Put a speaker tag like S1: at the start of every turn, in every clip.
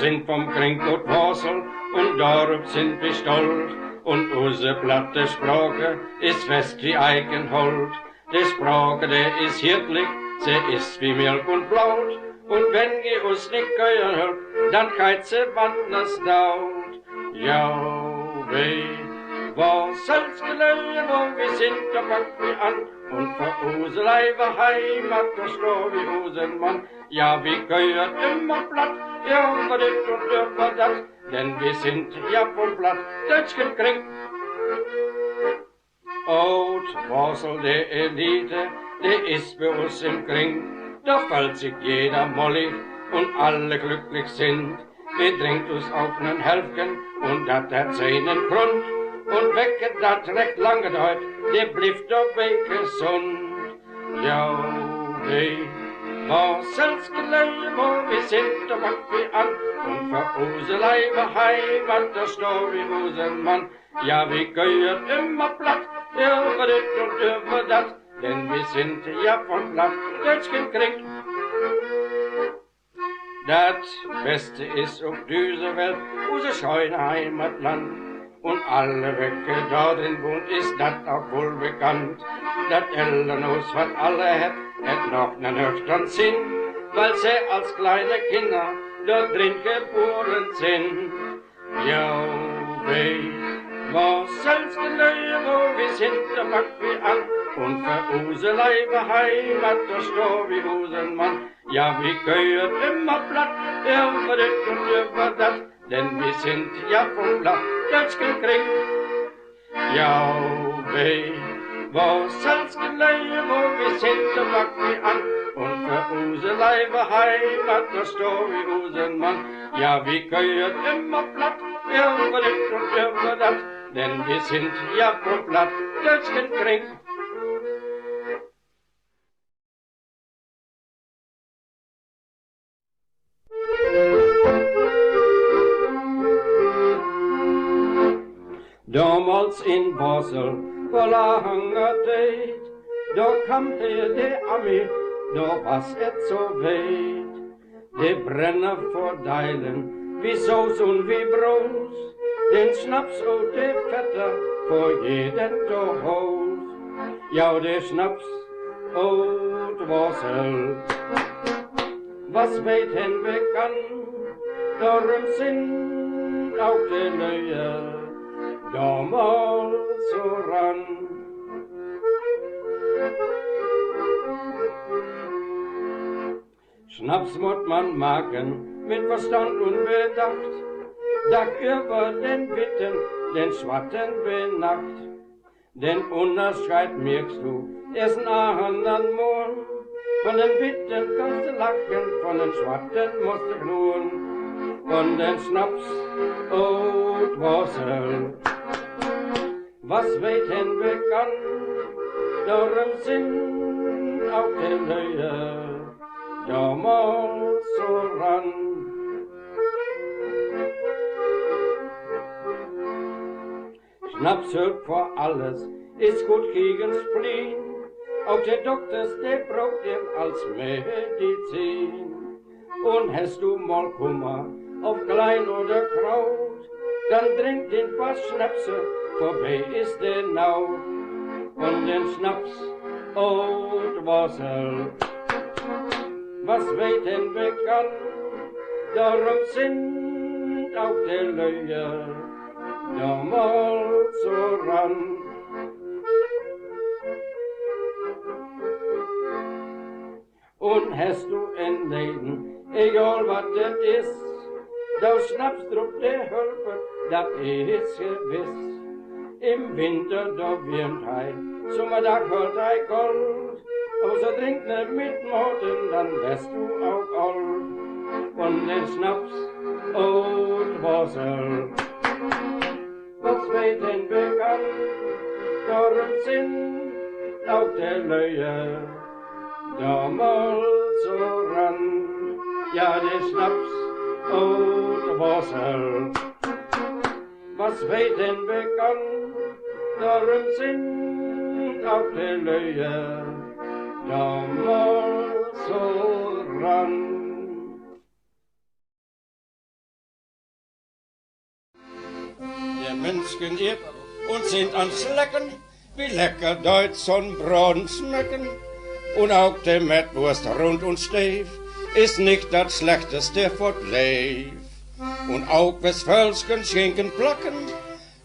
S1: sind vom Kringgut Wasel und darauf sind wir stolz. Und unsere platte Sprache ist fest wie Eigenhold. Die Sprache, der ist hirtlich, sie ist wie Milch und Blut. Und wenn ihr uns nicht gehört hört, dann keit sie wanders daut. Ja, weh, was soll's gelöhen, wo wir sind, da packt wir an. Und für unsere Leibe Heimat, da steh wie unseren Mann. Ja, wir gehört immer platt, ja, über dit und über dat. Denn wir sind ja vom Blatt, Deutschken kring. Oud Wasel, der Elite, der ist bei uns im Kring. Da fällt sich jeder mollig und alle glücklich sind. Wir trinkt uns auf nen Helfgen und dat hat seinen Grund. Und wecket dat recht lange deut, der blieft dabei gesund. Ja, weh, was soll's gelöhen, wo wir sind, da packt wir an. Und für unsere Leibe Heimat, da steh wie unseren Mann. Ja, wir gehört immer platt, über dit und über dat. Denn wir sind ja vom Blatt, Deutschken kring. Dat Beste ist auf dieser Welt, unser scheune Heimatland. Und alle Wecke dort in wohnt, ist dat auch wohl bekannt. Dat Elternhaus, was alle hat noch nen höchsten Sinn, weil sie als kleine Kinder dort drin geboren sind. Ja, weh, was soll's gelöhen, wo wir sind, da packt wir an. Und für unsere Leibe Heimat, da steh wie unseren Mann. Ja, wir gehört immer platt, über dit und über dat. Denn wir sind ja vom Blatt, Deutschken kring. Ja, weh, was soll's gelöhen, wo wir sind, da packt wir an. Und für unsere Leibe Heimat, da steh wie unseren Mann. Ja, wir gehört immer platt, über dit und über dat. Denn wir sind ja vom Blatt, Deutschken kring. Damals in Basel, vor langer Zeit, da kam der Ami, da was so weit. Die Brenner vor Deilen, wie Saus und wie Brot, den Schnaps und der Vetter vor jedem Haus. Ja, der Schnaps und Wasser, was weit hinweg an, darum sind auch die Neue damals so ran. Schnaps muss man machen, mit Verstand und Bedacht, Tag über den Witten, den Schwatten benacht. Den Unterscheid merkst du erst nach anderen Morgen. Von den Witten kannst du lachen, von den Schwatten musst du knurren. Von den Schnaps und Wasser, was weit hinweg an, darum sind auch die Neue damals so ran. Schnaps hilft vor alles, ist gut gegen Spleen, auch der Doktor, der braucht ihn als Medizin. Und hast du mal Kummer auf Klein oder Kraut, dann trink den paar Schnapse, vorbei ist der Naut. Und den Schnaps und Wasser, was weit hinweg an, darum sind auch die Leute damals so ran. Und hast du ein Leben, egal was das ist, da Schnaps drauf der Hölpe, das ist gewiss. Im Winter da wirmt ein, Sommertag holt ein Gold, aber so trink nicht mit Moten, dann wärst du auch alt. Und den Schnaps und Wasser, was weit hinweg an, darum sind auch die Leute damals so ran. Ja, der Schnaps und Wasser, was weit hinweg an, darum sind auch die Leute damals so ran. Würstchen ihr und sind ans Lecken, wie lecker Deutsch und Braten schmecken. Und auch der Mettwurst rund und steif ist nicht das schlechteste Verleif. Und auch Westfälschen Schinken placken,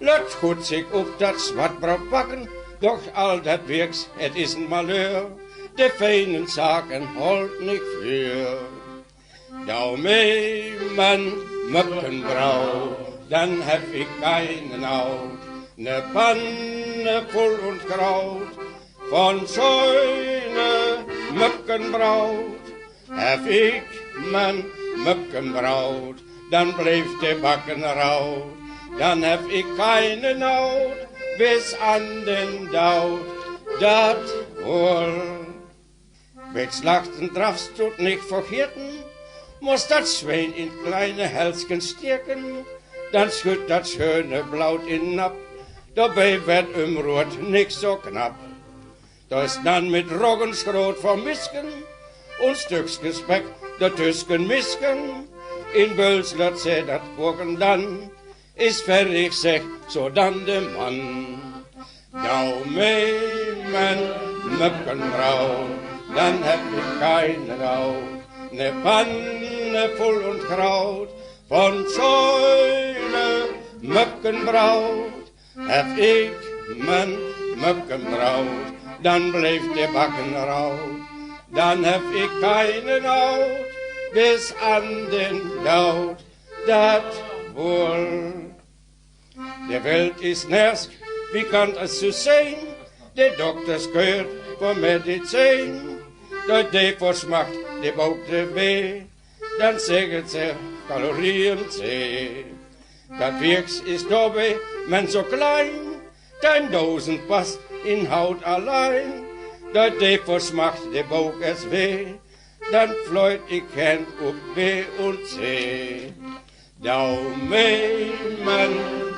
S1: lädt gut sich auf das Schwattbrot backen, doch all dat Wirks, et is ein Malheur, de feinen Sachen holt nicht für. Da mei man Möckenbrau, dann hab ich keinen Haut, ne Panne voll und Kraut, von schöne Möckenbraut, hab ich man Möckenbraut, dann bleib de Backen raut, dann hab ich keine Haut, bis an den Daut, dat wohl. Wenn's lachten drafst tut nicht verkehrten, muss das Schwein in kleine Hälschen stärken, dann schütt das schöne Blaut in ab, dabei wird Rot nicht so knapp. Da ist dann mit Roggenschrot vermisken und Stückchen Speck der Tüsken misken, in Bölsler zäh dat Gurken dann, ist fertig, sech, so dann der Mann. Da mei man Möckenbrau, dann hab ich keine Haut, ne Panne voll und Kraut, von schöne Möckenbraut, hab ich man Möckenbraut, dann bleib der Backen raut, dann hab ich keine Haut, bis an den Daut, dat wohl. Der Welt ist nervt, wie kann es so sein? Der Doktor gehört vom Medizin. Der Defos macht, der Bauch der weh. Dann säget sie Kalorien zäh. Das Wirks ist dabei, man so klein. Dein Dosen passt in Haut allein. Der Defos macht, der Bauch es weh. Dann fleut ich Hand auf B und C. Da mei man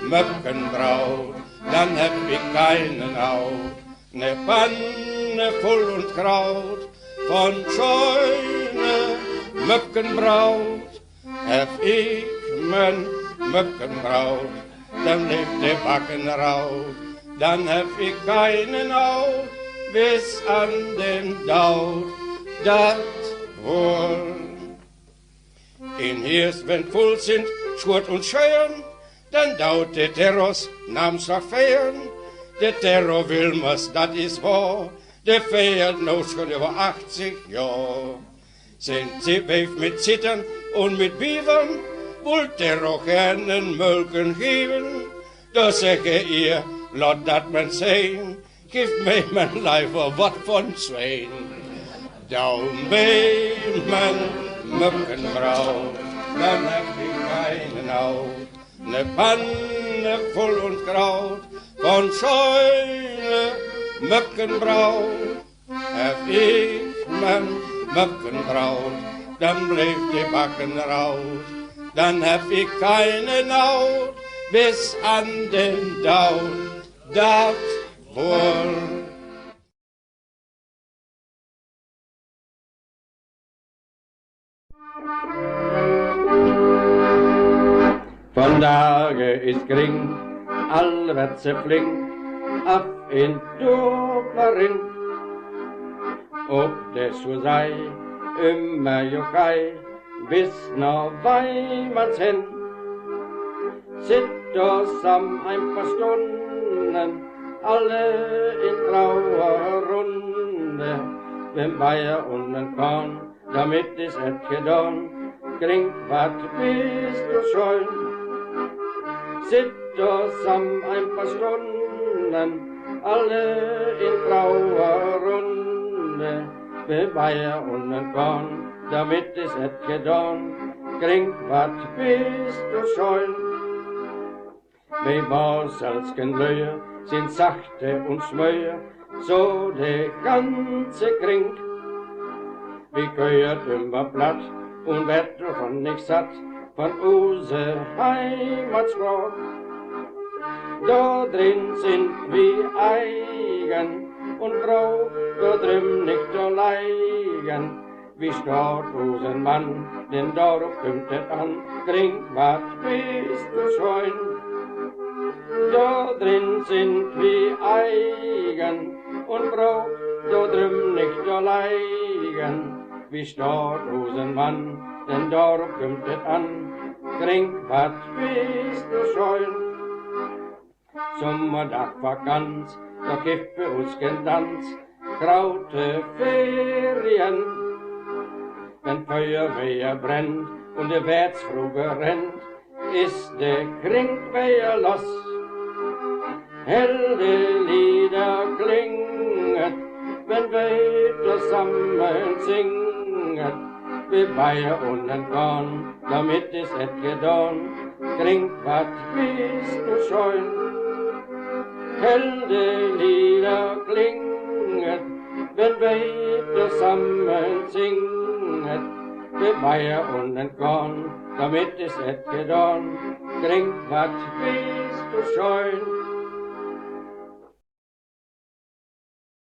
S1: Möckenbraut, dann hab ich keinen Haut, ne Panne voll und Kraut, von schöne Möckenbraut, hab ich man Möckenbraut, dann lebt der Backen raut, dann hab ich keinen Haut, bis an den Daut, dat wohl. In Hirs, wenn voll sind, Schurt und Scheuern, dann daut der Terros namens nach Feiern. Der Terror Wilmers, dat is wahr, der feiert noch schon über 80 Jahre. Sind sie weif mit Zittern und mit Biebern, wollt Terror gerne Mölken geben. Da säge ihr, laut dat man sehen, gibt mir mein Leiber wat von Zwein. Daum bei man Möckenbraut, dann hab ich keinen Haut, ne Panne voll und Kraut, von schöne Möckenbraut, hab ich man Möckenbraut, dann bleibt die Backen raut, dann hab ich keine Haut, bis an den Daut, dat wohl.
S2: Von Tage ist gering, all wird sie flink, ab in Dublerin. Ob das so sei, immer Jochai, bis nach Weimans hin. Sitt da sam ein paar Stunden, alle in grauer Runde, wenn Bayer und ein Korn, damit ist et gedan, kring wat bist du schon. Sitt da sam ein paar Stunden, alle in grauer Runde, wenn Bayer und ein Korn, damit ist et gedan, kring wat bist du schon. Wie Barselsken Löhe sind sachte und schmöhe, so de ganze Kring. Wie gehört immer platt und wird davon nicht satt, von use Heimatsprach. Da drin sind wir eigen und brauch da drüm nicht allein. Wie steht usen Mann, denn darauf kommt es an, Kring wat bist du schon. da drin sind wir eigen und braucht da drüben nicht allein. Wie steht Rosenmann, denn darauf kommt es an, trink wat bist du scheun. Sommerdag Vakanz, da kippe uns kein Tanz, traute Ferien. Wenn Feuerwehr brennt und der Wärtsfruge rennt, ist der Krinkwehr los. Helle Lieder klinget, wenn wir zusammen singen. Wir beide unten gehen, damit ist et getan. Trink wat bist du scheun. Helle Lieder klinget, wenn wir zusammen singen. Wir beide unten gehen, damit ist et getan. Trink wat bist du scheun.